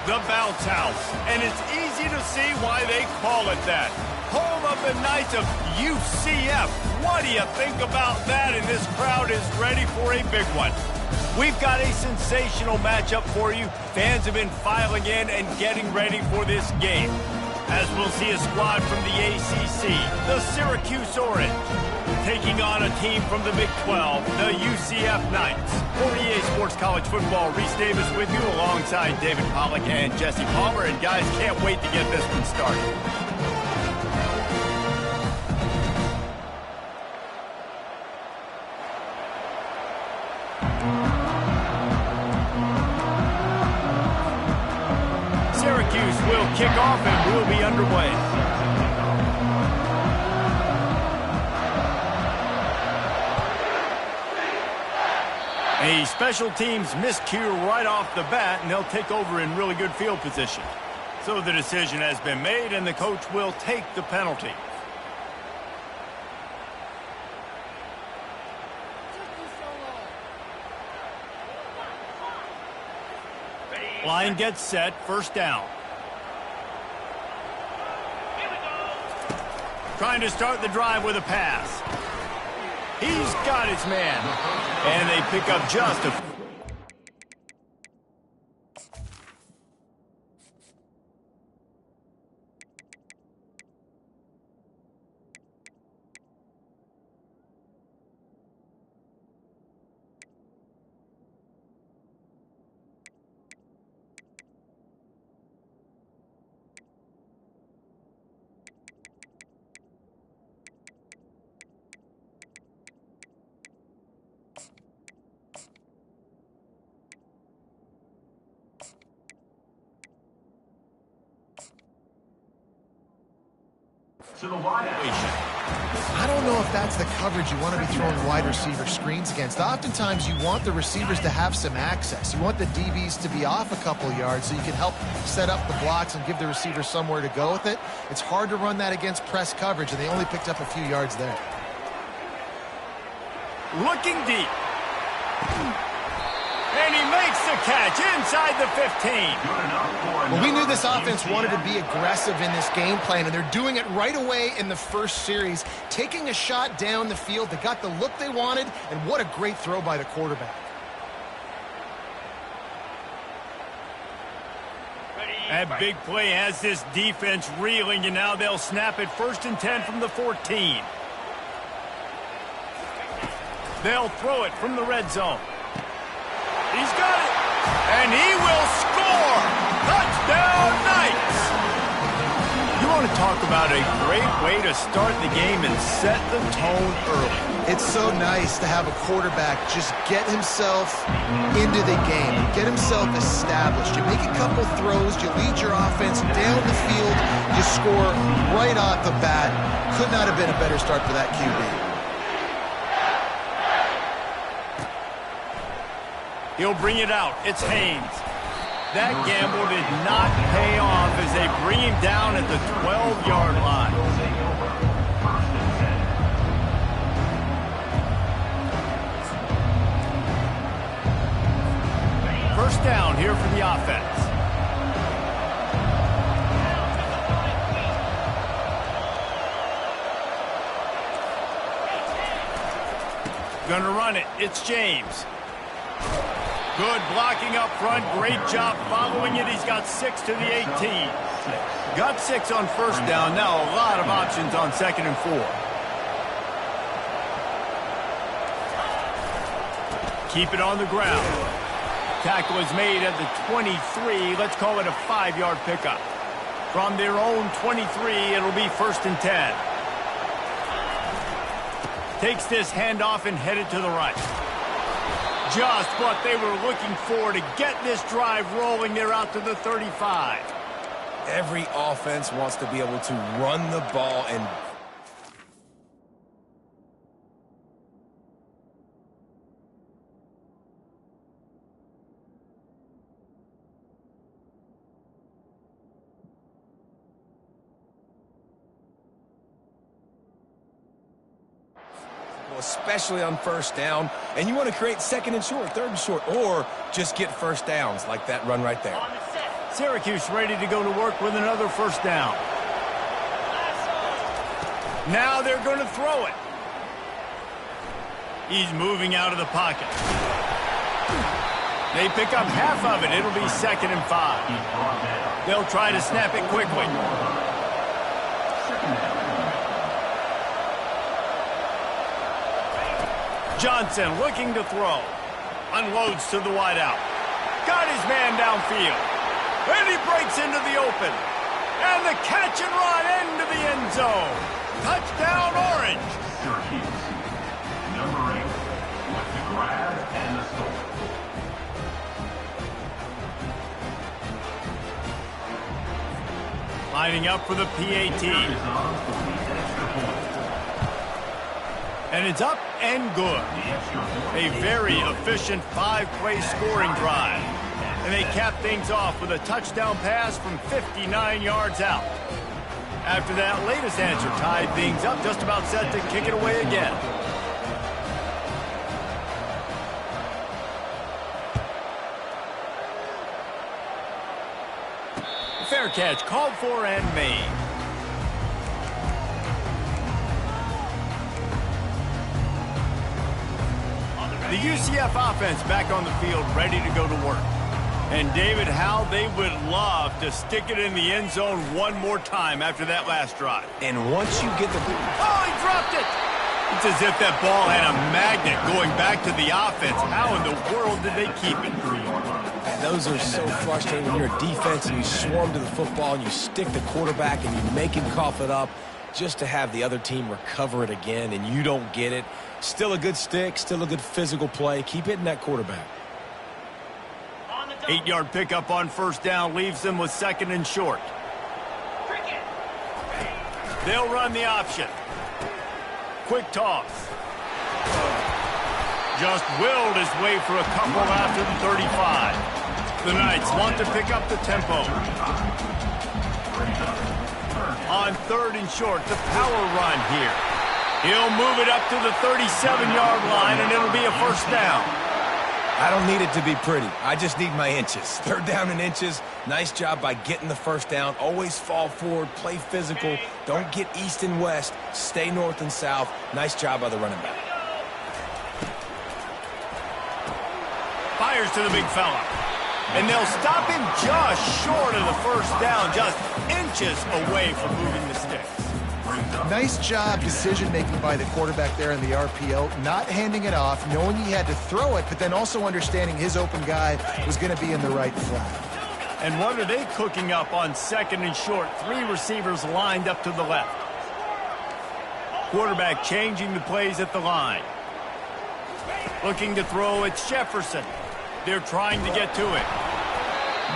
The Bounce House, and it's easy to see why they call it that. Home of the Knights of UCF. What do you think about that? And this crowd is ready for a big one. We've got a sensational matchup for you. Fans have been filing in and getting ready for this game. As we'll see a squad from the ACC, the Syracuse Orange, taking on a team from the Big 12, the UCF Knights. For EA Sports College Football, Reese Davis with you alongside David Pollack and Jesse Palmer. And guys, can't wait to get this one started. Syracuse will kick off and we'll be underway. A special teams miscue right off the bat, and they'll take over in really good field position. So the decision has been made, and the coach will take the penalty. Line gets set, first down. Trying to start the drive with a pass. He's got his man. And they pick up just a... To the wide. I don't know if that's the coverage you want to be throwing wide receiver screens against. Oftentimes you want the receivers to have some access. You want the DBs to be off a couple yards so you can help set up the blocks and give the receiver somewhere to go with it. It's hard to run that against press coverage, and they only picked up a few yards there. Looking deep. And he makes the catch inside the 15. Well, we knew this offense wanted to be aggressive in this game plan, and they're doing it right away in the first series, taking a shot down the field. They got the look they wanted, and what a great throw by the quarterback. That big play has this defense reeling, and now they'll snap it 1st and 10 from the 14. They'll throw it from the red zone. He's got it, and he will score! Touchdown, Knights! You want to talk about a great way to start the game and set the tone early. It's so nice to have a quarterback just get himself into the game, get himself established. You make a couple throws, you lead your offense down the field, you score right off the bat. Could not have been a better start for that QB. He'll bring it out. It's Haynes. That gamble did not pay off as they bring him down at the 12-yard line. First down here for the offense. Gonna run it. It's James. Good blocking up front. Great job following it. He's got 6 to the 18. Got 6 on first down. Now a lot of options on 2nd and 4. Keep it on the ground. Tackle is made at the 23. Let's call it a 5-yard pickup. From their own 23, it'll be 1st and 10. Takes this handoff and headed to the right. Just what they were looking for to get this drive rolling. They're out to the 35. Every offense wants to be able to run the ball and... especially on first down, and you want to create 2nd and short, 3rd and short, or just get first downs like that run right there. Syracuse ready to go to work with another first down. Now they're going to throw it. He's moving out of the pocket. They pick up half of it. It'll be 2nd and 5. They'll try to snap it quickly. Johnson looking to throw. Unloads to the wideout. Got his man downfield. And he breaks into the open. And the catch and run into the end zone. Touchdown, Orange. Syracuse, number 8, with the grab and the score. Lining up for the PAT. And it's up and good. A very efficient 5-play scoring drive. And they cap things off with a touchdown pass from 59 yards out. After that latest answer tied things up, just about set to kick it away again. Fair catch called for and made. The UCF offense back on the field, ready to go to work. And David, how they would love to stick it in the end zone one more time after that last drive. And once you get the... Oh, he dropped it! It's as if that ball had a magnet going back to the offense. How in the world did they keep it? And those are so frustrating when you're a defense and you swarm to the football and you stick the quarterback and you make him cough it up just to have the other team recover it again and you don't get it. Still a good stick, still a good physical play. Keep hitting that quarterback. 8-yard pickup on first down leaves them with 2nd and short. They'll run the option. Quick toss. Just willed his way for a couple after the 35. The Knights want to pick up the tempo. On 3rd and short, the power run here. He'll move it up to the 37-yard line, and it'll be a first down. I don't need it to be pretty. I just need my inches. 3rd down and inches. Nice job by getting the first down. Always fall forward, play physical. Don't get east and west. Stay north and south. Nice job by the running back. Fires to the big fella. And they'll stop him just short of the first down, just inches away from moving the sticks. Nice job decision-making by the quarterback there in the RPO, not handing it off, knowing he had to throw it, but then also understanding his open guy was going to be in the right flat. And what are they cooking up on 2nd and short? 3 receivers lined up to the left. Quarterback changing the plays at the line. Looking to throw, it's Jefferson. They're trying to get to it.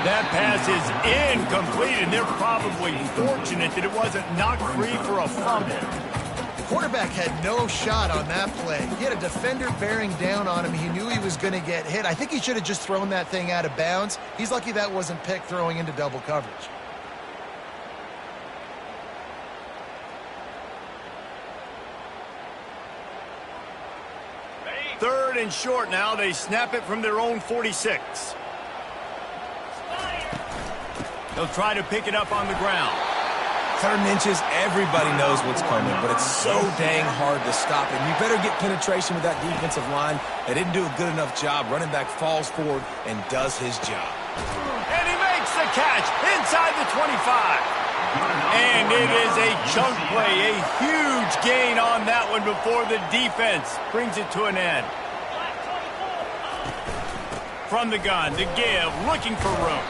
That pass is incomplete, and they're probably fortunate that it wasn't knocked free for a fumble. The quarterback had no shot on that play. He had a defender bearing down on him. He knew he was going to get hit. I think he should have just thrown that thing out of bounds. He's lucky that wasn't picked throwing into double coverage. Third and short now. They snap it from their own 46. They'll try to pick it up on the ground. 3rd and inches, everybody knows what's coming, but it's so dang hard to stop it. You better get penetration with that defensive line. They didn't do a good enough job. Running back falls forward and does his job. And he makes the catch inside the 25. And it is a chunk play, a huge gain on that one before the defense brings it to an end. From the gun, to give, looking for room.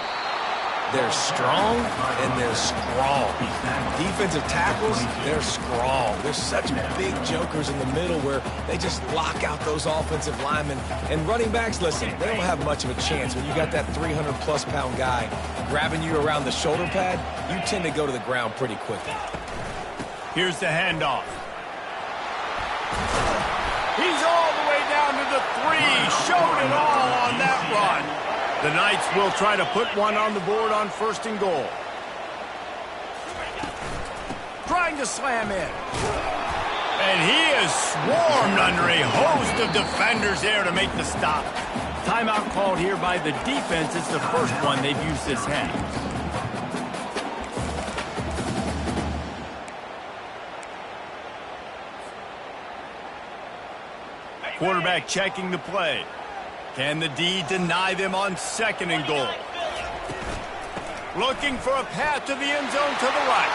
They're strong, and they're strong. Defensive tackles, they're strong. They're such big jokers in the middle where they just lock out those offensive linemen. And running backs, listen, they don't have much of a chance. When you got that 300-plus pound guy grabbing you around the shoulder pad, you tend to go to the ground pretty quickly. Here's the handoff. He's all the way down to the 3. Showed it all on that run. The Knights will try to put one on the board on 1st and goal. Trying to slam in. And he is swarmed under a host of defenders there to make the stop. Timeout called here by the defense. It's the first one they've used this half. Quarterback checking the play. Can the D deny them on 2nd and goal? Looking for a path to the end zone to the right.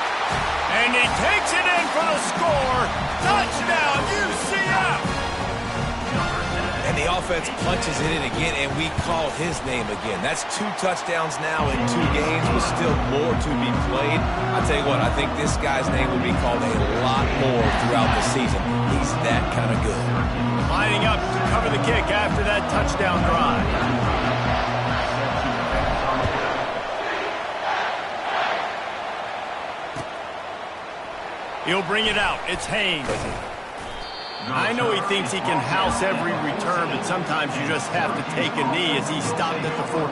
And he takes it in for the score. Touchdown, UCF! And the offense punches it in again, and we call his name again. That's 2 touchdowns now in 2 games with still more to be played. I tell you what, I think this guy's name will be called a lot more throughout the season. He's that kind of good. Lining up to cover the kick after that touchdown drive. He'll bring it out. It's Haynes. I know he thinks he can house every return, but sometimes you just have to take a knee as he stopped at the 14.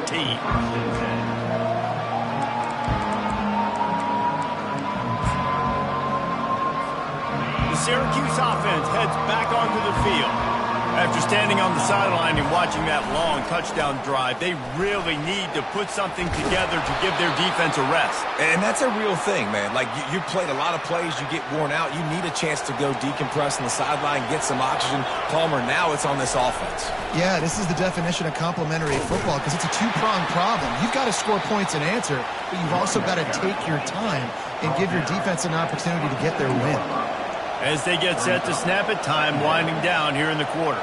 The Syracuse offense heads back onto the field. After standing on the sideline and watching that long touchdown drive, they really need to put something together to give their defense a rest. And that's a real thing, man. Like, you played a lot of plays, you get worn out, you need a chance to go decompress on the sideline, get some oxygen. Palmer, now it's on this offense. Yeah, this is the definition of complementary football because it's a two-pronged problem. You've got to score points and answer, but you've also got to take your time and give your defense an opportunity to get their win. As they get set to snap it, time winding down here in the quarter.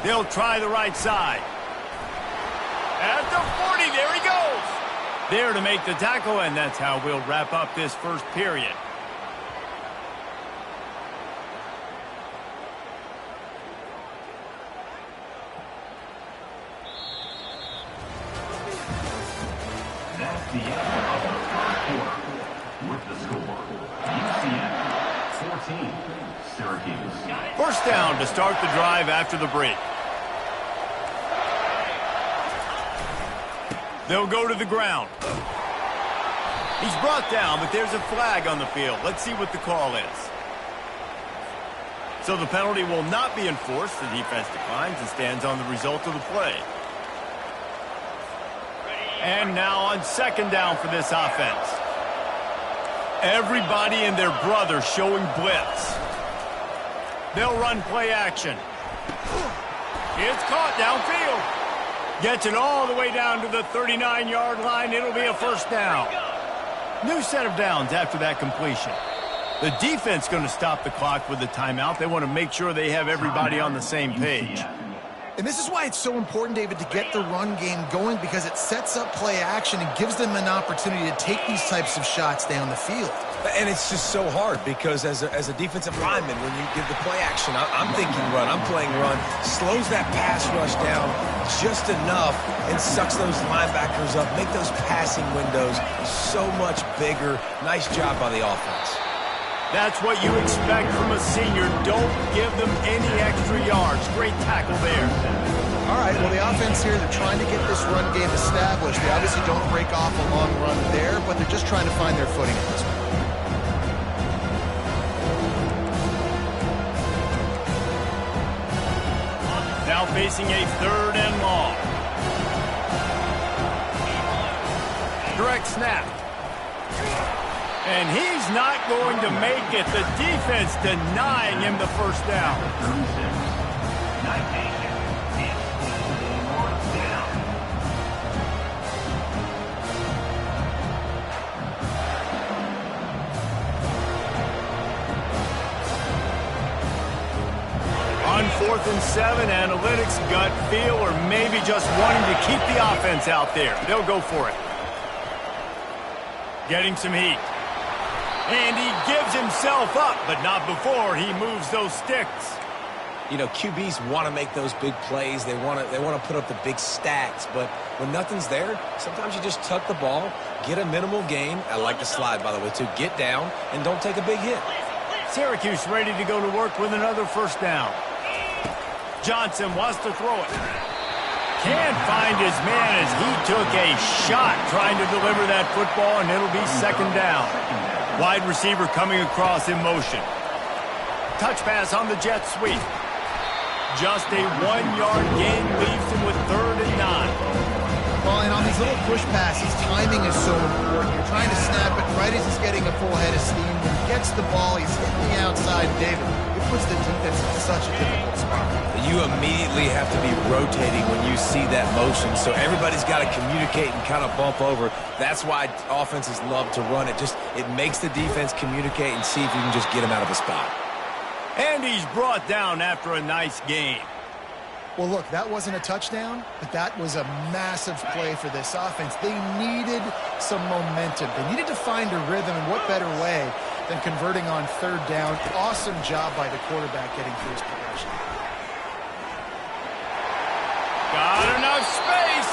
They'll try the right side. At the 40, there he goes. There to make the tackle, and that's how we'll wrap up this first period. That's the end of the first quarter. With the score, UCF 14, Syracuse. First down to start the drive after the break. They'll go to the ground. He's brought down, but there's a flag on the field. Let's see what the call is. So the penalty will not be enforced. The defense declines and stands on the result of the play. And now on 2nd down for this offense. Everybody and their brother showing blitz. They'll run play action. It's caught downfield. Gets it all the way down to the 39-yard line. It'll be a first down. New set of downs after that completion. The defense going to stop the clock with the timeout. They want to make sure they have everybody on the same page. And this is why it's so important, David, to get the run game going because it sets up play action and gives them an opportunity to take these types of shots down the field. And it's just so hard because as a defensive lineman, when you give the play action, I'm thinking run, I'm playing run, slows that pass rush down just enough and sucks those linebackers up, make those passing windows so much bigger. Nice job by the offense. That's what you expect from a senior. Don't give them any extra yards. Great tackle there. All right, well, the offense here, they're trying to get this run game established. They obviously don't break off a long run there, but they're just trying to find their footing at this point. Now facing a 3rd and long. Direct snap. And he's not going to make it. The defense denying him the first down. On 4th and 7, analytics, gut feel, or maybe just wanting to keep the offense out there. They'll go for it. Getting some heat. And he gives himself up, but not before he moves those sticks. You know, QBs want to make those big plays. They want to put up the big stats, but when nothing's there, sometimes you just tuck the ball, get a minimal gain. I like the slide, by the way, too. Get down and don't take a big hit. Syracuse ready to go to work with another first down. Johnson wants to throw it. Can't find his man as he took a shot trying to deliver that football, and it'll be 2nd down. Wide receiver coming across in motion. Touch pass on the jet sweep. Just a 1-yard gain leaves him with 3rd and 9. Well, and on these little push passes, timing is so important. You're trying to snap it right as he's getting a full head of steam. When he gets the ball, he's hitting the outside, David. It puts the defense in such a difficult spot. You immediately have to be rotating when you see that motion, so everybody's got to communicate and kind of bump over. That's why offenses love to run it. It makes the defense communicate and see if you can just get him out of a spot. And he's brought down after a nice gain. Well, look, that wasn't a touchdown, but that was a massive play for this offense. They needed some momentum. They needed to find a rhythm, and what better way than converting on 3rd down. Awesome job by the quarterback getting through his progression. Got enough space.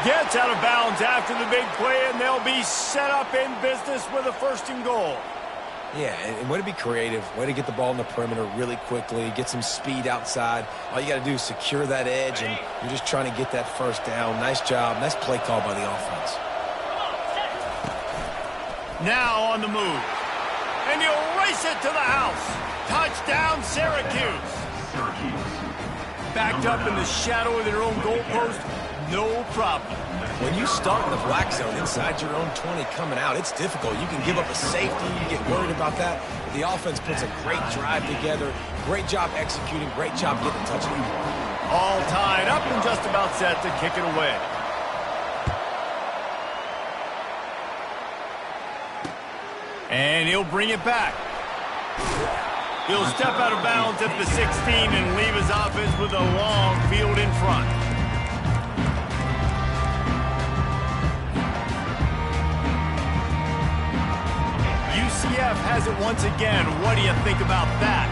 Gets out of bounds after the big play, and they'll be set up in business with a 1st and goal. Yeah, and way to be creative, way to get the ball in the perimeter really quickly, get some speed outside. All you got to do is secure that edge, and you're just trying to get that 1st down. Nice job. Nice play call by the offense. Now on the move. And he'll race it to the house. Touchdown, Syracuse. Backed up in the shadow of their own goalpost, no problem. When you start in the black zone inside your own 20 coming out, it's difficult. You can give up a safety. You get worried about that. But the offense puts a great drive together. Great job executing. Great job getting a touchdown. All tied up and just about set to kick it away. And he'll bring it back. He'll step out of bounds at the 16 and leave his offense with a long field in front. UCF has it once again. What do you think about that?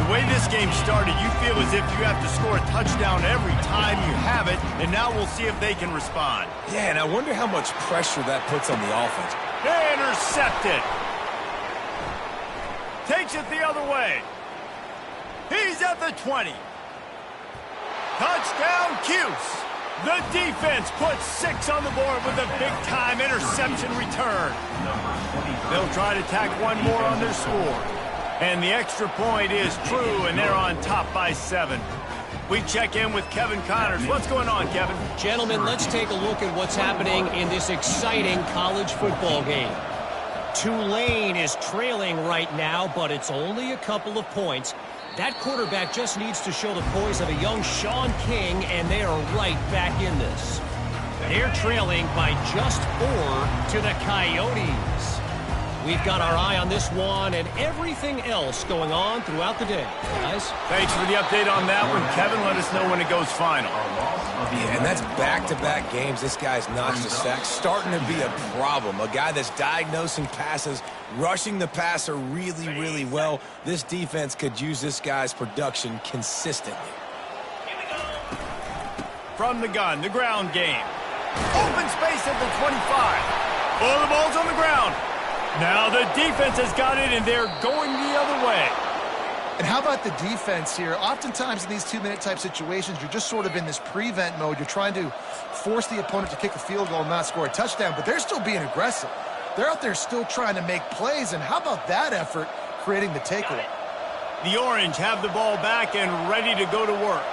The way this game started, you feel as if you have to score a touchdown every time you have it, and now we'll see if they can respond. Yeah, and I wonder how much pressure that puts on the offense. Intercepted. Takes it the other way. He's at the 20. Touchdown, Cuse. The defense puts 6 on the board with a big-time interception return. They'll try to tack one more on their score. And the extra point is true, and they're on top by 7. We check in with Kevin Connors. What's going on, Kevin? Gentlemen, let's take a look at what's happening in this exciting college football game. Tulane is trailing right now, but it's only a couple of points. That quarterback just needs to show the poise of a young Sean King, and they are right back in this. They're trailing by just 4 to the Coyotes. We've got our eye on this one and everything else going on throughout the day. Guys? Thanks for the update on that one, Kevin. Let us know when it goes final. Yeah, and that's back-to-back games. This guy's notched a sack. Starting to be a problem. A guy that's diagnosing passes, rushing the passer really, really well. This defense could use this guy's production consistently. From the gun, the ground game. Open space at the 25. Oh, the ball's on the ground. Now the defense has got it, and they're going the other way. And how about the defense here? Oftentimes in these 2-minute type situations, you're just sort of in this prevent mode. You're trying to force the opponent to kick a field goal and not score a touchdown, but they're still being aggressive. They're out there still trying to make plays, and how about that effort creating the takeaway? The Orange have the ball back and ready to go to work.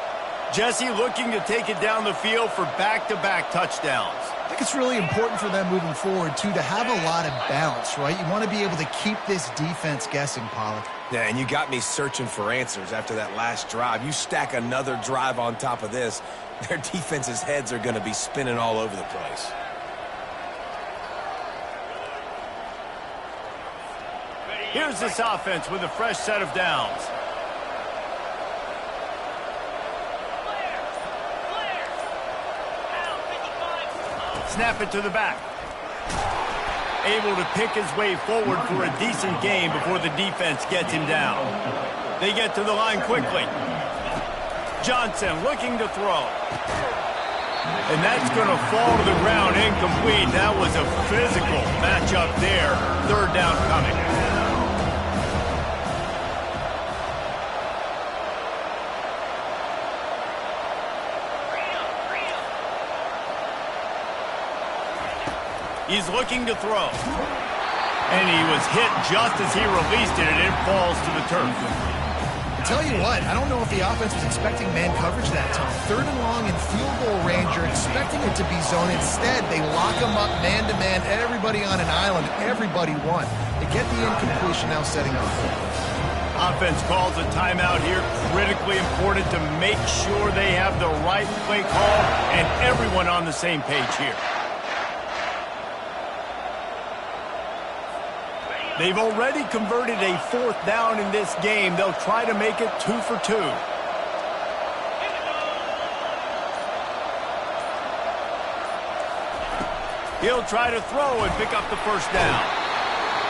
Jesse looking to take it down the field for back-to-back touchdowns. I think it's really important for them moving forward, too, to have a lot of balance, right? You want to be able to keep this defense guessing, Pollack. Yeah, and you got me searching for answers after that last drive. You stack another drive on top of this, their defense's heads are going to be spinning all over the place. Here's this offense with a fresh set of downs. Snap it to the back. Able to pick his way forward for a decent gain before the defense gets him down. They get to the line quickly. Johnson looking to throw. And that's going to fall to the ground incomplete. That was a physical matchup there. 3rd down coming. He's looking to throw. And he was hit just as he released it, and it falls to the turf. I tell you what, I don't know if the offense was expecting man coverage that time. 3rd and long in field goal range, you're expecting it to be zone. Instead, they lock them up man-to-man, everybody on an island, everybody won. They get the incompletion, now setting up. Offense calls a timeout here. Critically important to make sure they have the right play call and everyone on the same page here. They've already converted a 4th down in this game. They'll try to make it 2 for 2. He'll try to throw and pick up the first down.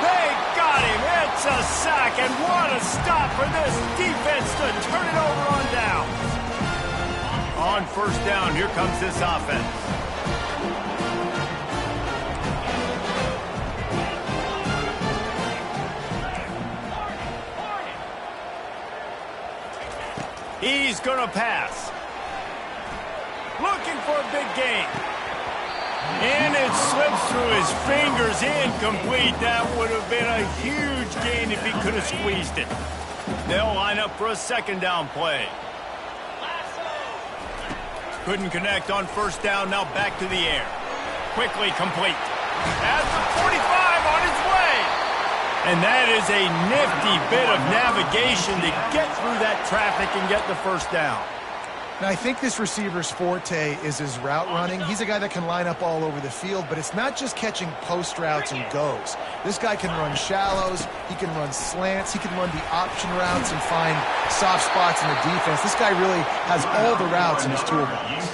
They got him. It's a sack, and what a stop for this defense to turn it over on down. On first down, here comes this offense. He's going to pass. Looking for a big gain. And it slips through his fingers, incomplete. That would have been a huge gain if he could have squeezed it. They'll line up for a 2nd down play. Couldn't connect on first down, now back to the air. Quickly complete. At the 45 on his way. And that is a nifty bit of navigation to get through that traffic and get the first down. Now, I think this receiver's forte is his route running. He's a guy that can line up all over the field, but it's not just catching post routes and goes. This guy can run shallows, he can run slants, he can run the option routes and find soft spots in the defense. This guy really has all the routes in his toolbox.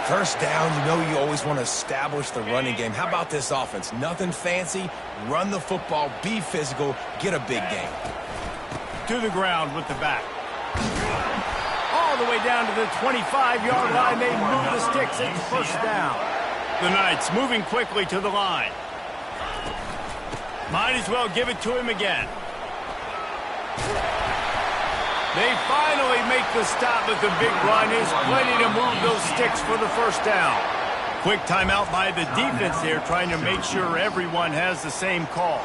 First down, you know you always want to establish the running game. How about this offense? Nothing fancy. Run the football, be physical, get a big gain. To the ground with the back. All the way down to the 25-yard line. They move the sticks at first down. The Knights moving quickly to the line. Might as well give it to him again. They finally make the stop, but the big run is plenty to move those sticks for the first down. Quick timeout by the defense there, trying to make sure everyone has the same call.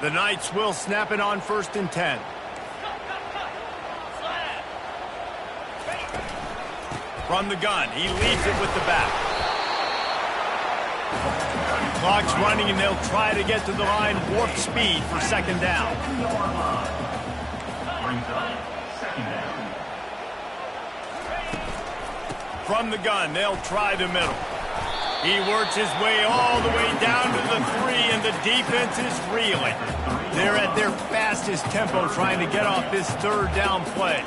The Knights will snap it on 1st and 10. From the gun, he leads it with the back. Clock's running, and they'll try to get to the line warp speed for 2nd down. From the gun, they'll try the middle. He works his way all the way down to the 3, and the defense is reeling. They're at their fastest tempo trying to get off this 3rd down play.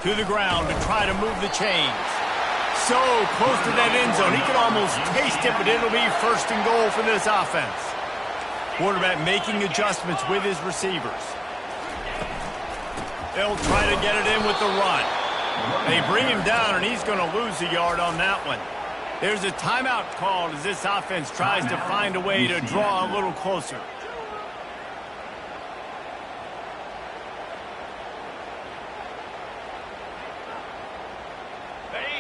To the ground to try to move the chains. So close to that end zone. He could almost taste it, but it'll be 1st and goal for this offense. Quarterback making adjustments with his receivers. They'll try to get it in with the run. They bring him down, and he's going to lose a yard on that one. There's a timeout called as this offense tries to find a way to draw a little closer.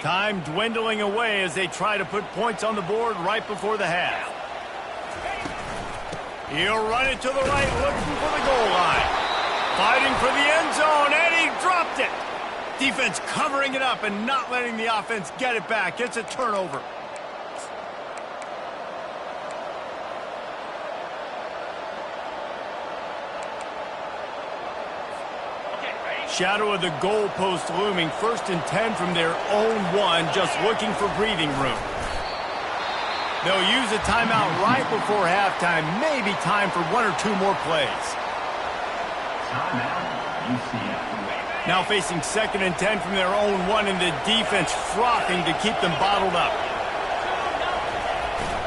Time dwindling away as they try to put points on the board right before the half. He'll run it to the right, looking for the goal line. Fighting for the end zone, and he dropped it. Defense covering it up and not letting the offense get it back. It's a turnover. Shadow of the goalpost looming. 1st and 10 from their own 1, just looking for breathing room. They'll use a timeout right before halftime. Maybe time for 1 or 2 more plays. Now facing 2nd and 10 from their own 1, and the defense frothing to keep them bottled up.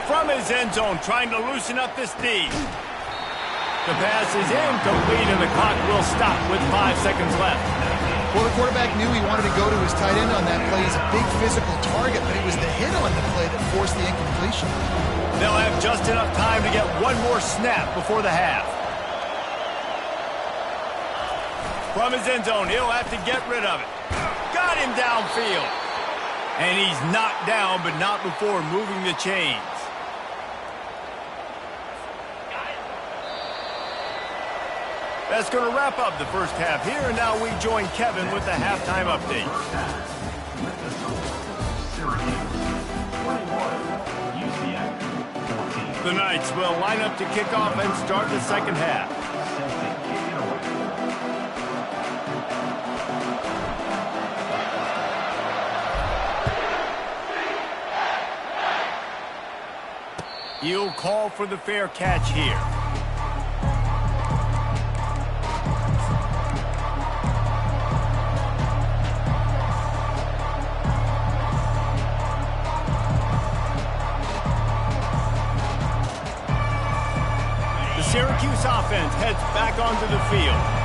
From his end zone, trying to loosen up this D. The pass is incomplete, and the clock will stop with 5 seconds left. Well, the quarterback knew he wanted to go to his tight end on that play. He's a big physical target, but it was the hit on the play that forced the incompletion. They'll have just enough time to get 1 more snap before the half. From his end zone, he'll have to get rid of it. Got him downfield. And he's knocked down, but not before moving the chains. That's going to wrap up the first half here, and now we join Kevin with the halftime update. The Knights will line up to kick off and start the second half. He'll call for the fair catch here. The Syracuse offense heads back onto the field.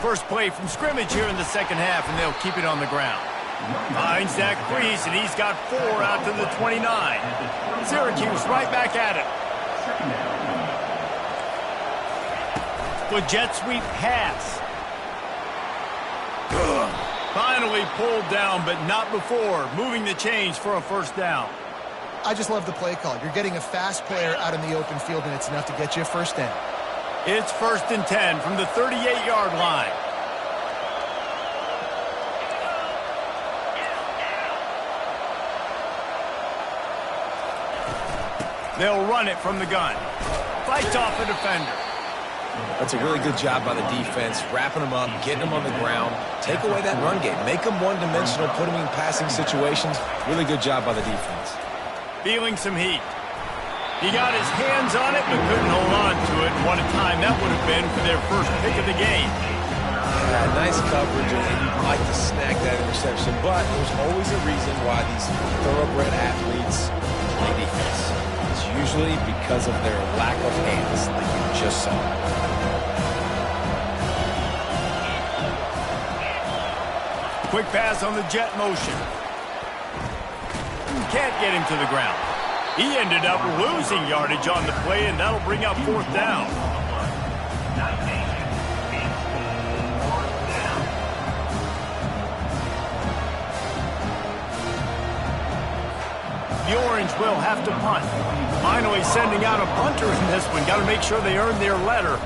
First play from scrimmage here in the second half, and they'll keep it on the ground. Finds that crease, and he's got 4 out to the 29. Syracuse right back at it. With jet sweep pass. Finally pulled down, but not before moving the chains for a first down. I just love the play call. You're getting a fast player out in the open field, and it's enough to get you a first down. It's 1st and 10 from the 38-yard line. They'll run it from the gun. Fights off the defender. That's a really good job by the defense, wrapping them up, getting them on the ground. Take away that run game. Make them one-dimensional, put them in passing situations. Really good job by the defense. Feeling some heat. He got his hands on it, but couldn't hold on to it. And what a time that would have been for their first pick of the game. Nice coverage, and you'd like to snag that interception, but there's always a reason why these thoroughbred athletes play defense. It's usually because of their lack of hands, like you just saw. Quick pass on the jet motion. Can't get him to the ground. He ended up losing yardage on the play, and that'll bring up 4th down. The Orange will have to punt. Finally sending out a punter in this one. Got to make sure they earn their letter.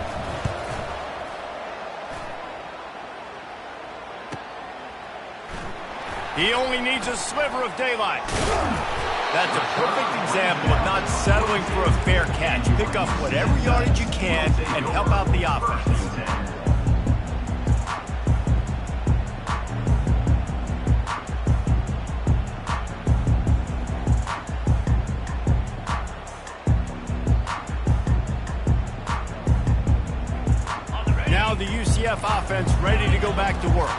He only needs a sliver of daylight. That's a perfect example of not settling for a fair catch. Pick up whatever yardage you can and help out the offense. Now the UCF offense ready to go back to work.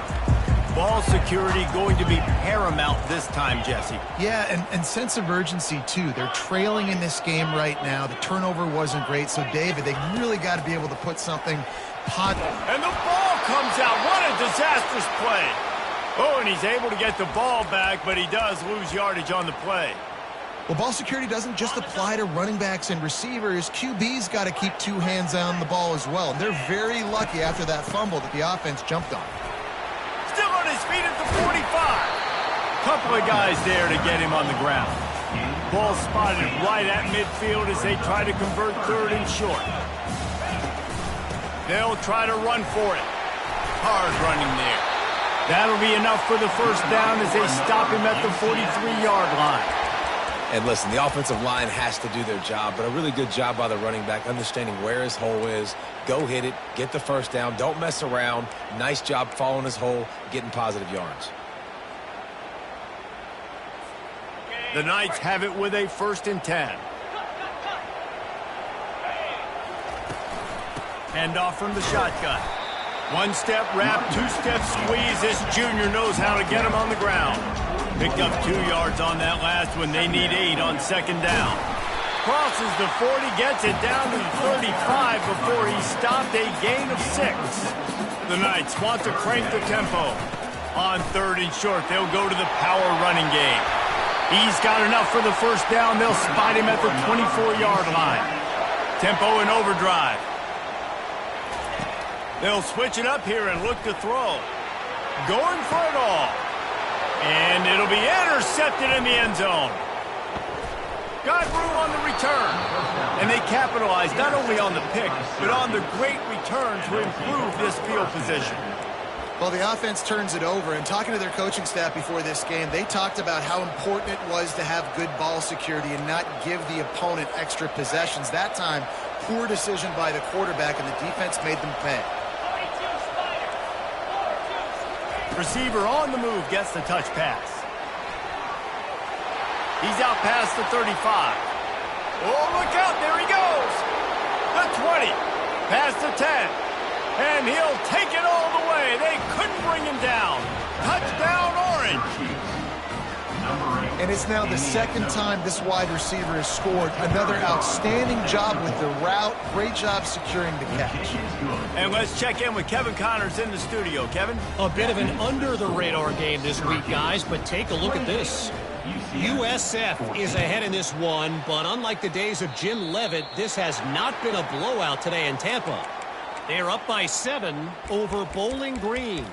Ball security going to be paramount this time, Jesse. Yeah, and sense of urgency, too. They're trailing in this game right now. The turnover wasn't great, so, David, they really got to be able to put something positive. And the ball comes out. What a disastrous play. Oh, and he's able to get the ball back, but he does lose yardage on the play. Well, ball security doesn't just apply to running backs and receivers. QB's got to keep 2 hands on the ball as well. And they're very lucky after that fumble that the offense jumped on. Still on his feet at the 45. Couple of guys there to get him on the ground. Ball spotted right at midfield as they try to convert 3rd and short. They'll try to run for it. Hard running there. That'll be enough for the first down as they stop him at the 43-yard line. And listen, the offensive line has to do their job, but a really good job by the running back, understanding where his hole is. Go hit it, get the first down, don't mess around. Nice job following his hole, getting positive yards. The Knights have it with a 1st and 10. Handoff from the shotgun. 1-step wrap, 2-step squeeze. This junior knows how to get him on the ground. Picked up 2 yards on that last one. They need 8 on 2nd down. Crosses the 40, gets it down to the 35 before he stopped, a gain of 6. The Knights want to crank the tempo. On 3rd and short, they'll go to the power running game. He's got enough for the first down. They'll spot him at the 24-yard line. Tempo and overdrive. They'll switch it up here and look to throw. Going for it all. And it'll be intercepted in the end zone. Got room on the return. And they capitalized not only on the pick, but on the great return to improve this field position. Well, the offense turns it over, and talking to their coaching staff before this game, they talked about how important it was to have good ball security and not give the opponent extra possessions. That time, poor decision by the quarterback, and the defense made them pay. Receiver on the move gets the touch pass. He's out past the 35. Oh, look out, there he goes. The 20, past the 10. And he'll take it all the way. They couldn't bring him down. Touchdown, Orange. And it's now the second time this wide receiver has scored. Another outstanding job with the route. Great job securing the catch. And let's check in with Kevin Connors in the studio. Kevin? A bit of an under-the-radar game this week, guys, but take a look at this. USF is ahead in this one, but unlike the days of Jim Leavitt, this has not been a blowout today in Tampa. They're up by 7 over Bowling Green.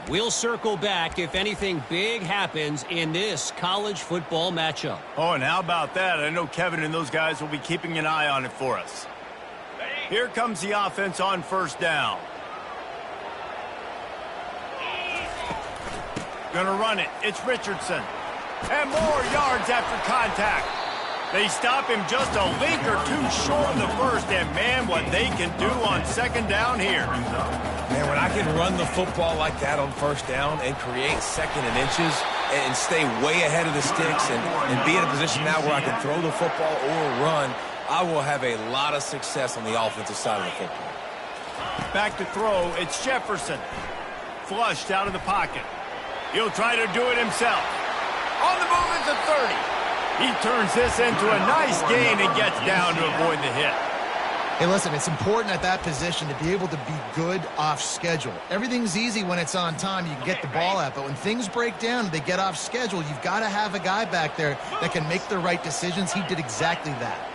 We'll circle back if anything big happens in this college football matchup. Oh, and how about that? I know Kevin and those guys will be keeping an eye on it for us. Here comes the offense on first down. Gonna run it. It's Richardson. And more yards after contact. They stop him just a link or two short of the first, and man, what they can do on second down here. Man, when I can run the football like that on first down and create second and inches and stay way ahead of the sticks and be in a position now where I can throw the football or run, I will have a lot of success on the offensive side of the football. Back to throw, it's Jefferson. Flushed out of the pocket. He'll try to do it himself. On the move at the 30. He turns this into a nice gain and gets down to avoid the hit. Hey, listen, it's important at that position to be able to be good off schedule. Everything's easy when it's on time. You can get the ball out. But when things break down and they get off schedule, you've got to have a guy back there that can make the right decisions. He did exactly that.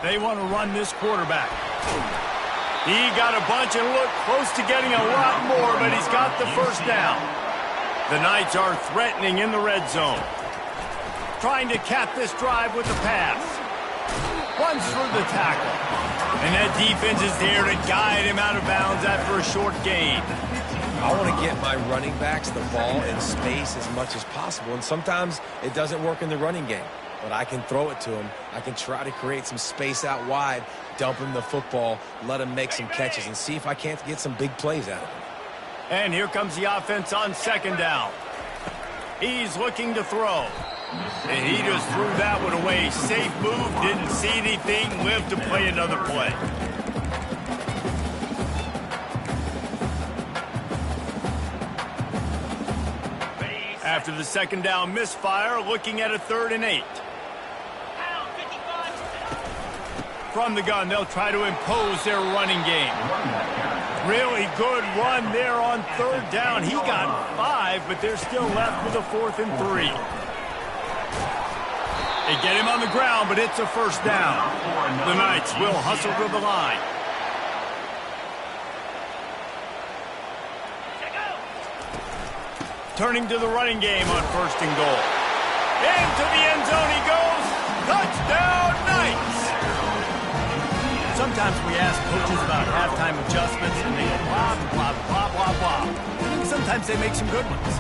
They want to run this quarterback. He got a bunch and looked close to getting a lot more, but he's got the first down. The Knights are threatening in the red zone. Trying to cap this drive with the pass. Runs through the tackle. And that defense is there to guide him out of bounds after a short gain. I want to get my running backs the ball in space as much as possible, and sometimes it doesn't work in the running game. But I can throw it to him. I can try to create some space out wide, dump him the football, let him make some catches, and see if I can't get some big plays out of him. And here comes the offense on second down. He's looking to throw. And he just threw that one away. Safe move, didn't see anything, lived to play another play. After the second down misfire, looking at a 3rd and 8. From the gun, they'll try to impose their running game. Really good run there on 3rd down. He got 5, but they're still left with a 4th and 3. They get him on the ground, but it's a first down. The Knights will hustle to the line. Turning to the running game on 1st and goal. Into the end zone he goes. Touchdown, Knights! Sometimes we ask coaches about halftime adjustments, and they go blah, blah, blah, blah, blah. Sometimes they make some good ones.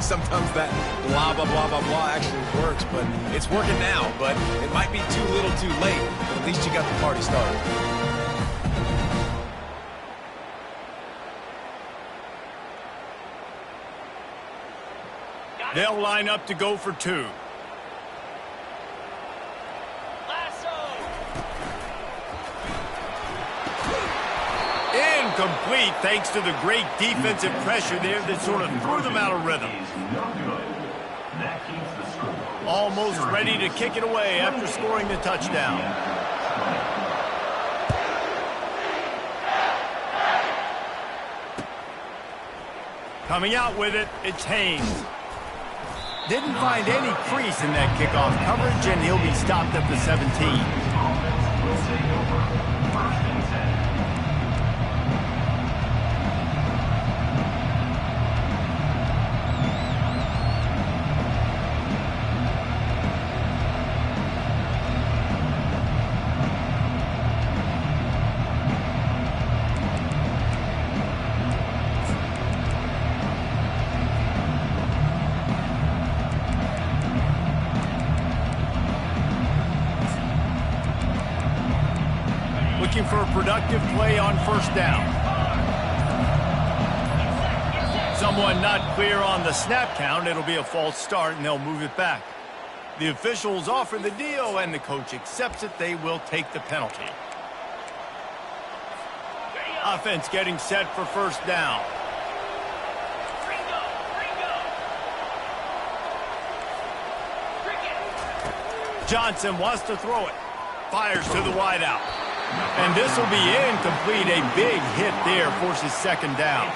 Sometimes that blah, blah, blah, blah, blah actually works, but it's working now. But it might be too little too late, but at least you got the party started. They'll line up to go for 2. Incomplete thanks to the great defensive pressure there that sort of threw them out of rhythm. Almost ready to kick it away after scoring the touchdown. Coming out with it, it's Haynes. Didn't find any crease in that kickoff coverage, and he'll be stopped at the 17. Offense will take over. 1st and 10. Looking for a productive play on 1st down. Someone not clear on the snap count. It'll be a false start, and they'll move it back. The officials offer the deal, and the coach accepts it. They will take the penalty. Offense getting set for 1st down. Johnson wants to throw it. Fires to the wideout. And this will be incomplete. A big hit there forces 2nd down.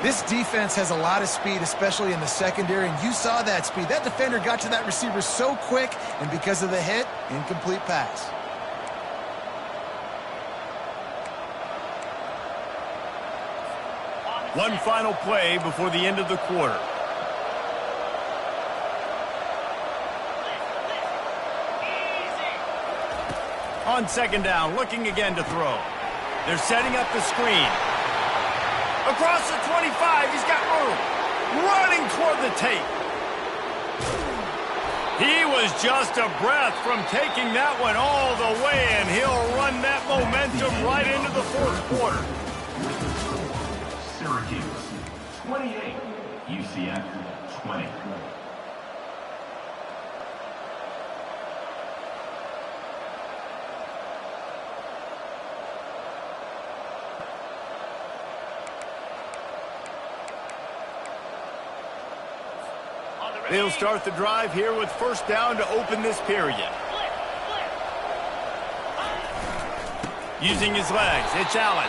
This defense has a lot of speed, especially in the secondary, and you saw that speed. That defender got to that receiver so quick, and because of the hit, incomplete pass. One final play before the end of the quarter. On 2nd down, looking again to throw. They're setting up the screen. Across the 25, he's got room. Running toward the tape. He was just a breath from taking that one all the way, and he'll run that momentum right into the 4th quarter. Syracuse 28, UCF 20. They'll start the drive here with 1st down to open this period. Using his legs, it's Allen.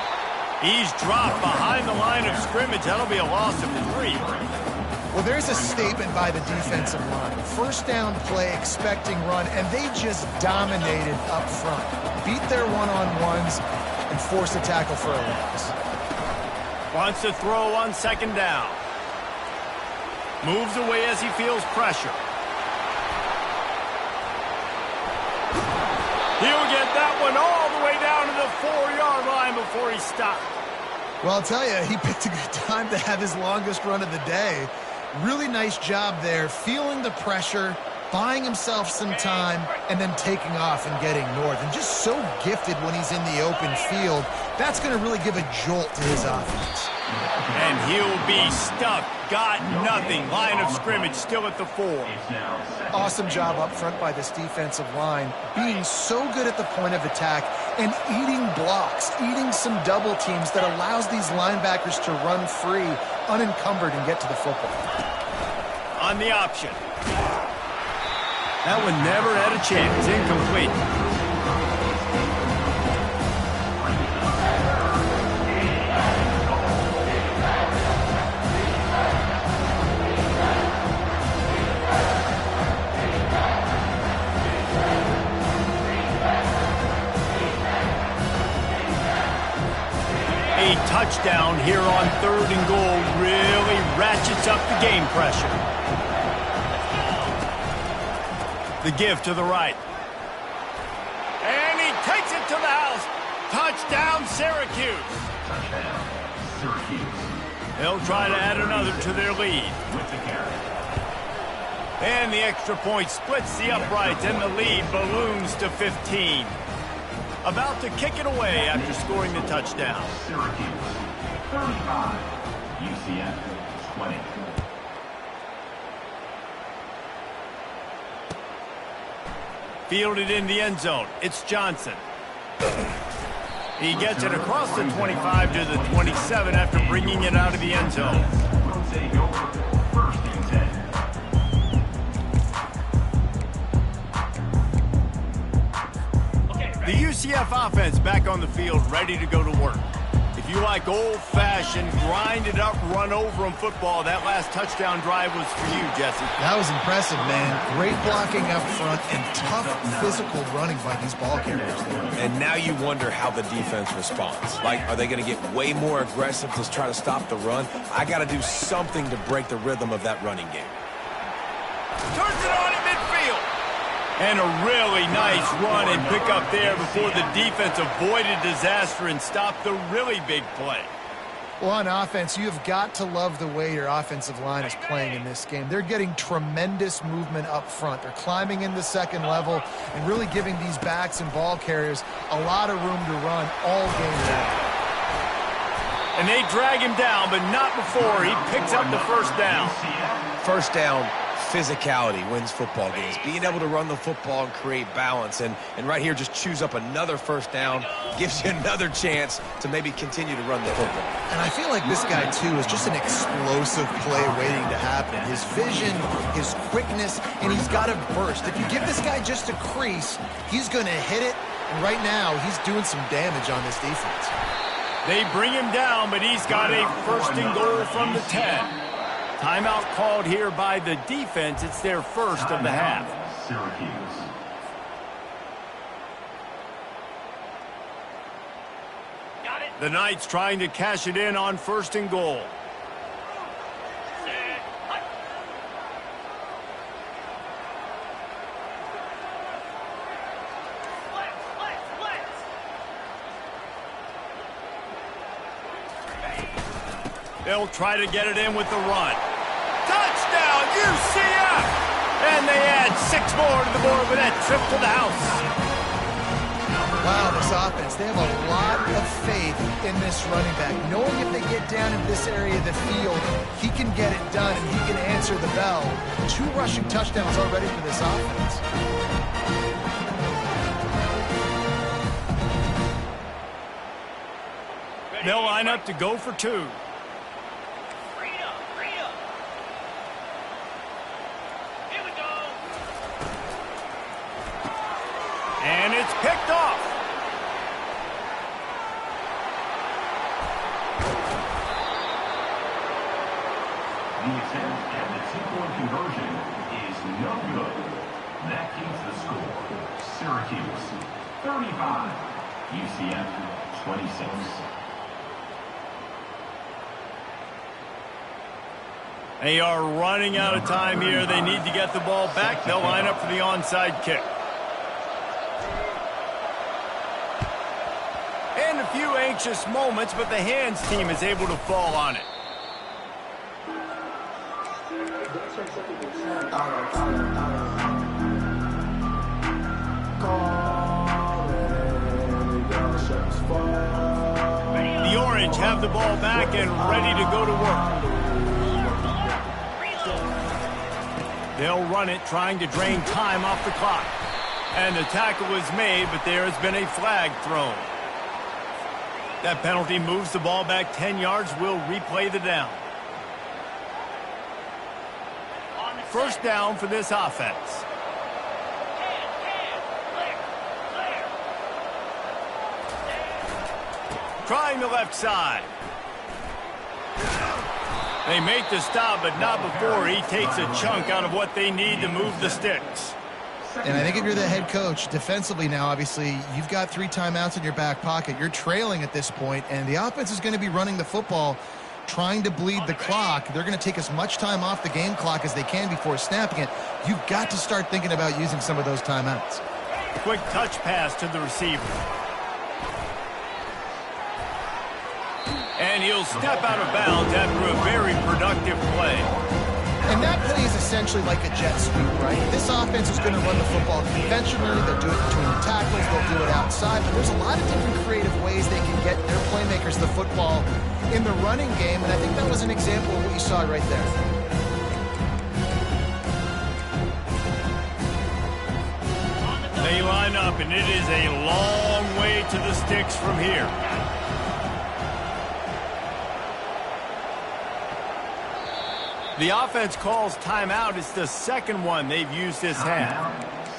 He's dropped behind the line of scrimmage. That'll be a loss of 3. Well, there's a statement by the defensive line. 1st down play, expecting run, and they just dominated up front. Beat their one-on-ones and forced a tackle for a loss. Wants to throw on 2nd down. Moves away as he feels pressure. He'll get that one all the way down to the 4-yard line before he stopped. Well, I'll tell you, he picked a good time to have his longest run of the day. Really nice job there, feeling the pressure, buying himself some time, and then taking off and getting north. And just so gifted when he's in the open field. That's going to really give a jolt to his offense. And he'll be stuck. Got nothing. Line of scrimmage still at the 4. Awesome job up front by this defensive line, being so good at the point of attack and eating blocks, eating some double teams that allows these linebackers to run free, unencumbered, and get to the football. On the option. That one never had a chance. Incomplete. A touchdown here on 3rd and goal really ratchets up the game pressure. The give to the right. And he takes it to the house. Touchdown, Syracuse. Touchdown, Syracuse. They'll try to add another to their lead. With the carry. And the extra point splits the uprights, and the lead balloons to 15. About to kick it away after scoring the touchdown. Syracuse 35, UCF 20. Fielded in the end zone. It's Johnson. He gets it across the 25 to the 27 after bringing it out of the end zone. Will take over 1st and 10. The UCF offense back on the field, ready to go to work. If If you like old-fashioned, grind-it-up, run-over-'em football, that last touchdown drive was for you, Jesse. That was impressive, man. Great blocking up front and tough physical running by these ball carriers there. And now you wonder how the defense responds. Like, are they going to get way more aggressive to try to stop the run? I got to do something to break the rhythm of that running game. Turns it on in midfield. And a really nice run and pick up there before the defense avoided disaster and stopped the really big play. Well, on offense, you've got to love the way your offensive line is playing in this game. They're getting tremendous movement up front. They're climbing in the second level and really giving these backs and ball carriers a lot of room to run all game long. And they drag him down, but not before he picks up the first down. First down, physicality wins football games. Being able to run the football and create balance. And right here, just choose up another first down, gives you another chance to maybe continue to run the football. And I feel like this guy, too, is just an explosive play waiting to happen. His vision, his quickness, and he's got a burst. If you give this guy just a crease, he's going to hit it. And right now, he's doing some damage on this defense. They bring him down, but he's got a first and goal from the 10. Timeout called here by the defense. It's their first of the half. Syracuse. The Knights trying to cash it in on first and goal. They'll try to get it in with the run. Touchdown, UCF! And they add 6 more to the board with that trip to the house. Wow, this offense, they have a lot of faith in this running back. Knowing if they get down in this area of the field, he can get it done and he can answer the bell. 2 rushing touchdowns already for this offense. They'll line up to go for 2. And it's picked off. The attempt at the 2-point conversion is no good. That keeps the score. Syracuse 35, UCF 26. They are running out of time here. They need to get the ball back. They'll line up for the onside kick. And a few anxious moments, but the hands team is able to fall on it. The Orange have the ball back and ready to go to work. They'll run it, trying to drain time off the clock. And the tackle is made, but there has been a flag thrown. That penalty moves the ball back 10 yards. We'll replay the down. First down for this offense. Trying the left side. They make the stop, but not before he takes a chunk out of what they need to move the sticks. And I think if you're the head coach, defensively now, obviously, you've got 3 timeouts in your back pocket. You're trailing at this point, and the offense is going to be running the football, trying to bleed the clock. They're going to take as much time off the game clock as they can before snapping it. You've got to start thinking about using some of those timeouts. Quick touch pass to the receiver. And he'll step out of bounds after a very productive play. And that play is essentially like a jet sweep, right? This offense is going to run the football conventionally. They'll do it between the tackles. They'll do it outside. But there's a lot of different creative ways they can get their playmakers the football in the running game. And I think that was an example of what you saw right there. They line up, and it is a long way to the sticks from here. The offense calls timeout. It's the second one they've used this half.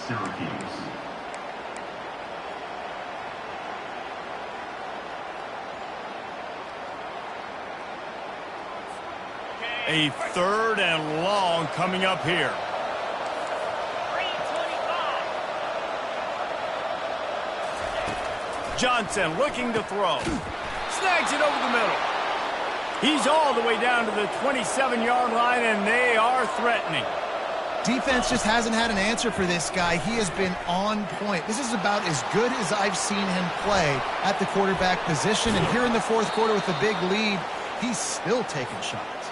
Syracuse. A 3rd and long coming up here. Johnson looking to throw. Snags it over the middle. He's all the way down to the 27-yard line, and they are threatening. Defense just hasn't had an answer for this guy. He has been on point. This is about as good as I've seen him play at the quarterback position. And here in the 4th quarter with a big lead, he's still taking shots.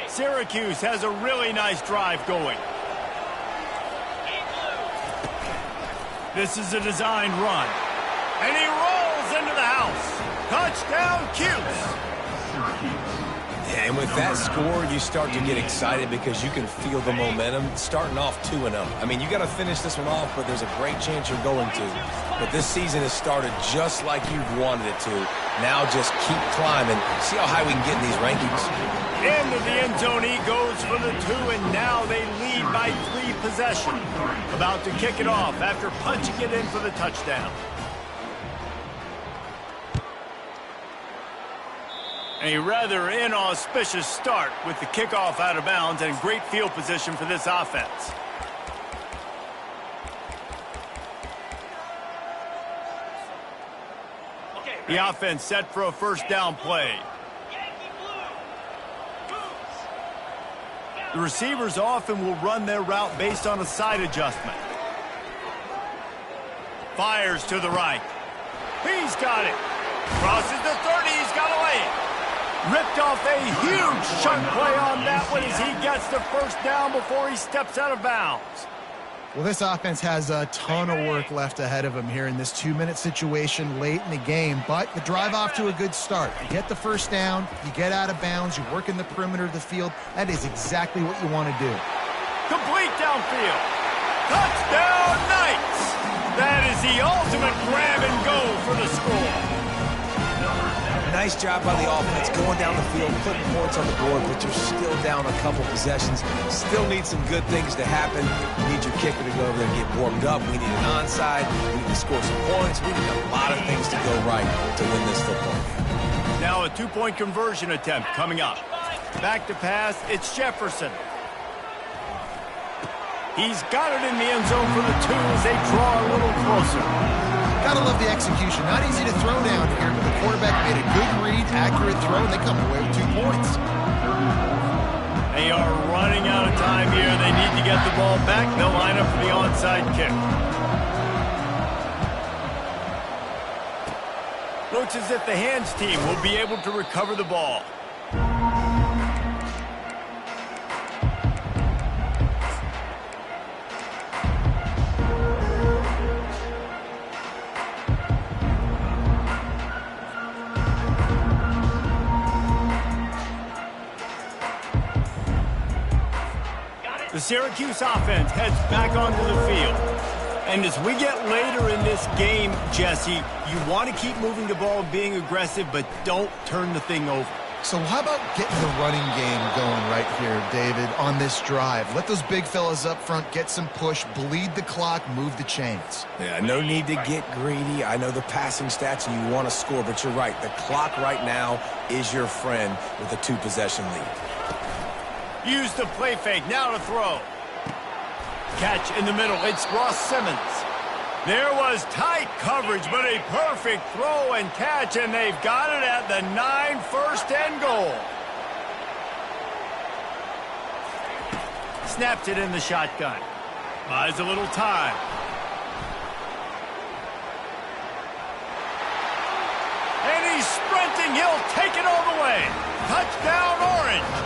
Syracuse has a really nice drive going. This is a designed run. And he rolls into the house. Touchdown, Cuse. Yeah, and with that score, you start to get excited because you can feel the momentum starting off 2-0. I mean, you got to finish this one off, but there's a great chance you're going to. But this season has started just like you've wanted it to. Now just keep climbing. See how high we can get in these rankings. Into the end zone he goes for the 2, and now they lead by 3 possessions. About to kick it off after punching it in for the touchdown. A rather inauspicious start with the kickoff out of bounds and great field position for this offense. The offense set for a 1st down play. The receivers often will run their route based on a side adjustment. Fires to the right. He's got it. Crosses the 30. He's got to lay it. Ripped off a huge chunk play on that one as he gets the 1st down before he steps out of bounds. Well, this offense has a ton of work left ahead of him here in this 2-minute situation late in the game, but the drive off to a good start. You get the 1st down, you get out of bounds, you work in the perimeter of the field. That is exactly what you want to do. Complete downfield. Touchdown, Knights! That is the ultimate grab and go for the score. Nice job by the offense going down the field, putting points on the board, but you're still down a couple possessions. Still need some good things to happen. You need your kicker to go over there and get warmed up. We need an onside. We need to score some points. We need a lot of things to go right to win this football game. Now a 2-point conversion attempt coming up. Back to pass, it's Jefferson. He's got it in the end zone for the 2 as they draw a little closer. Gotta love the execution. Not easy to throw down here, but the quarterback made a good read, accurate throw, and they come away with 2 points. They are running out of time here. They need to get the ball back. They'll line up for the onside kick. Looks as if the hands team will be able to recover the ball. The Syracuse offense heads back onto the field. And as we get later in this game, Jesse, you want to keep moving the ball and being aggressive, but don't turn the thing over. So how about getting the running game going right here, David, on this drive? Let those big fellas up front get some push, bleed the clock, move the chains. Yeah, no need to get greedy. I know the passing stats and you want to score, but you're right. The clock right now is your friend with a 2-possession lead. Use the play fake, now to throw. Catch in the middle, it's Ross Simmons. There was tight coverage, but a perfect throw and catch, and they've got it at the 9, 1st and goal. Snaps it in the shotgun. Buys a little time. And he's sprinting, he'll take it all the way. Touchdown, Orange.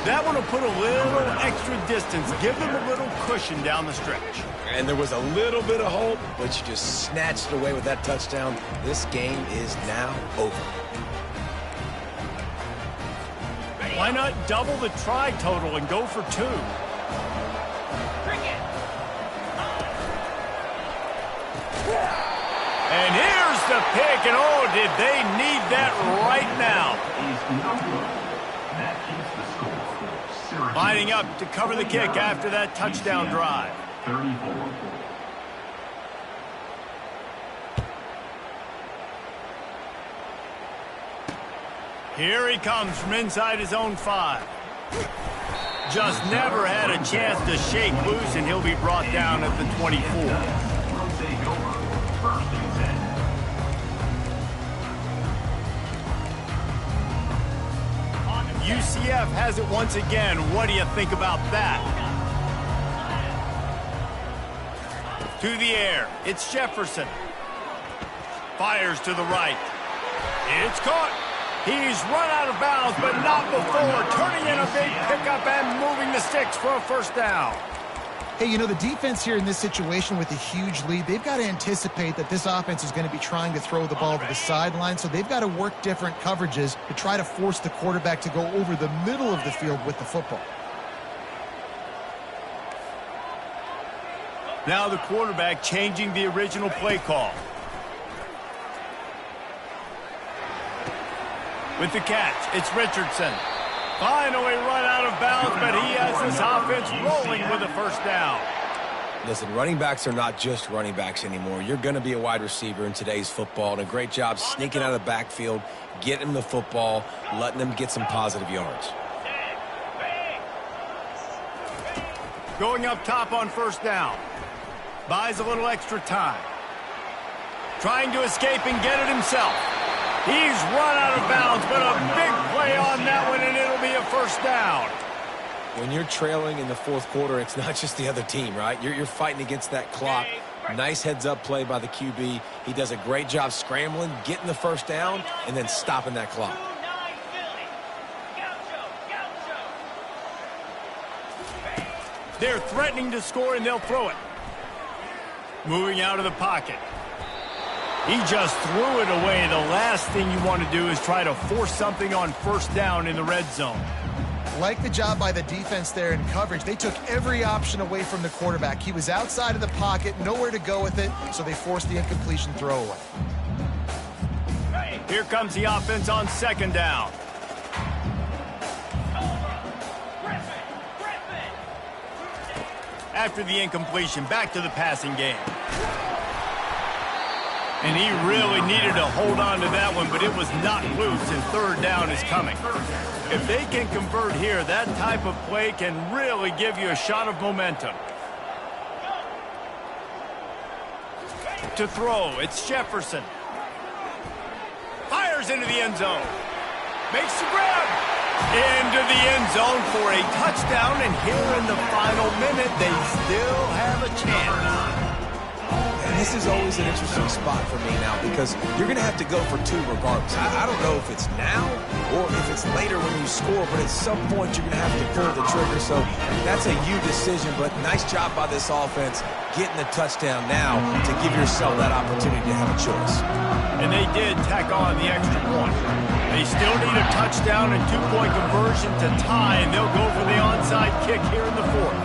That one will put a little extra distance, give them a little cushion down the stretch. And there was a little bit of hope, but you just snatched it away with that touchdown. This game is now over. Why not double the try total and go for 2? And here's the pick, and oh, did they need that right now. Lining up to cover the kick after that touchdown drive. Here he comes from inside his own 5. Just never had a chance to shake loose, and he'll be brought down at the 24. Will take over. First and 10. UCF has it once again. What do you think about that? To the air. It's Jefferson. Fires to the right. It's caught. He's run out of bounds, but not before. Turning in a big pickup and moving the sticks for a first down. Hey, you know, the defense here in this situation with a huge lead, they've got to anticipate that this offense is going to be trying to throw the ball to the sideline, so they've got to work different coverages to try to force the quarterback to go over the middle of the field with the football. Now the quarterback changing the original play call. With the catch, it's Richardson. Finally run out of bounds, but he has this offense rolling with a first down. Listen, running backs are not just running backs anymore. You're going to be a wide receiver in today's football, and a great job sneaking out of the backfield, getting them the football, letting them get some positive yards. Going up top on first down. Buys a little extra time. Trying to escape and get it himself. He's run out of bounds, but a big play on that one, and it'll be a first down. When you're trailing in the fourth quarter, it's not just the other team, right? You're fighting against that clock. Nice heads-up play by the QB. He does a great job scrambling, getting the first down, and then stopping that clock. They're threatening to score, and they'll throw it. Moving out of the pocket. He just threw it away. The last thing you want to do is try to force something on first down in the red zone. Like the job by the defense there in coverage. They took every option away from the quarterback. He was outside of the pocket, nowhere to go with it, so they forced the incompletion throwaway. Here comes the offense on second down. After the incompletion, back to the passing game. And he really needed to hold on to that one, but it was not loose, and third down is coming. If they can convert here, that type of play can really give you a shot of momentum. To throw, it's Jefferson. Fires into the end zone. Makes the grab. Into the end zone for a touchdown, and here in the final minute, they still have a chance. And this is always an interesting spot for me now because you're going to have to go for two regardless. I don't know if it's now or if it's later when you score, but at some point you're going to have to pull the trigger. So that's a you decision, but nice job by this offense getting the touchdown now to give yourself that opportunity to have a choice. And they did tack on the extra point. They still need a touchdown and two-point conversion to tie, and they'll go for the onside kick here in the fourth.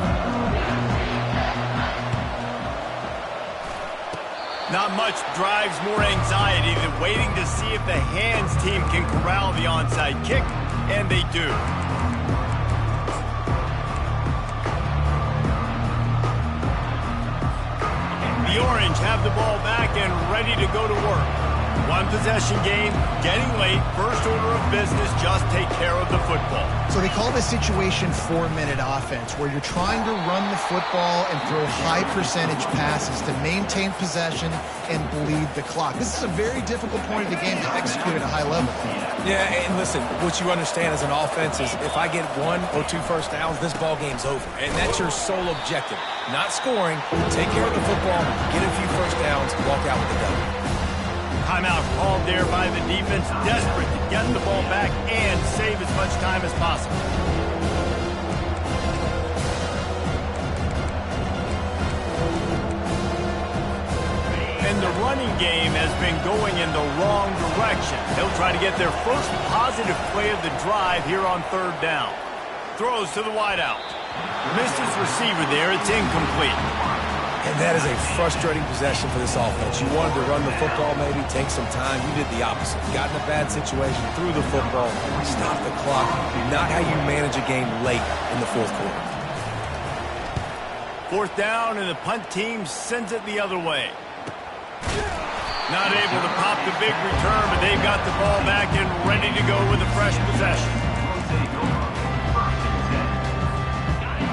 Not much drives more anxiety than waiting to see if the hands team can corral the onside kick, and they do. The Orange have the ball back and ready to go to work. One possession game, getting late, first order of business, just take care of the football. So they call this situation 4-minute offense, where you're trying to run the football and throw high percentage passes to maintain possession and bleed the clock. This is a very difficult point of the game to execute at a high level. Yeah, and listen, what you understand as an offense is if I get 1 or 2 first downs, this ball game's over. And that's your sole objective. Not scoring, take care of the football, get a few first downs, walk out with the W. Timeout called there by the defense, desperate to get the ball back and save as much time as possible. And the running game has been going in the wrong direction. They'll try to get their first positive play of the drive here on third down. Throws to the wideout. Missed his receiver there. It's incomplete. And that is a frustrating possession for this offense. You wanted to run the football, maybe take some time. You did the opposite. Got in a bad situation, threw the football, stopped the clock. Not how you manage a game late in the fourth quarter. Fourth down, and the punt team sends it the other way. Not able to pop the big return, but they've got the ball back and ready to go with a fresh possession.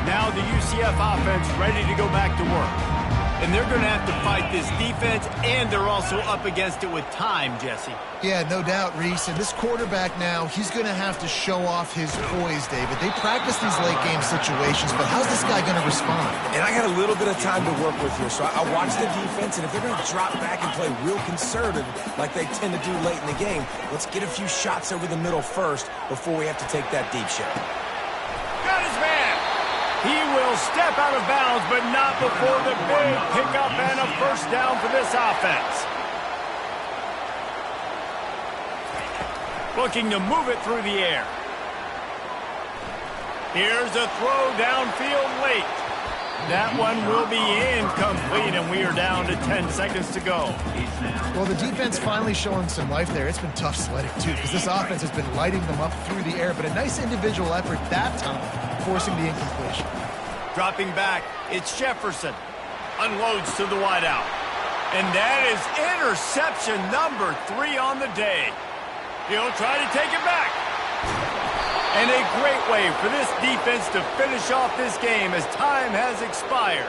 Now the UCF offense ready to go back to work. And they're going to have to fight this defense, and they're also up against it with time, Jesse. Yeah, no doubt, Reese. And this quarterback now, he's going to have to show off his poise, David. They practice these late-game situations, but how's this guy going to respond? And I got a little bit of time to work with here, so I watch the defense, and if they're going to drop back and play real conservative like they tend to do late in the game, let's get a few shots over the middle first before we have to take that deep shot. Got his man. He will step out of bounds, but not before the big pickup and a first down for this offense. Looking to move it through the air. Here's a throw downfield late. That one will be incomplete, and we are down to 10 seconds to go. Well, the defense finally showing some life there. It's been tough sledding, too, because this offense has been lighting them up through the air, but a nice individual effort that time, forcing the incompletion. Dropping back, it's Jefferson. Unloads to the wideout. And that is interception number 3 on the day. He'll try to take it back. And a great way for this defense to finish off this game as time has expired.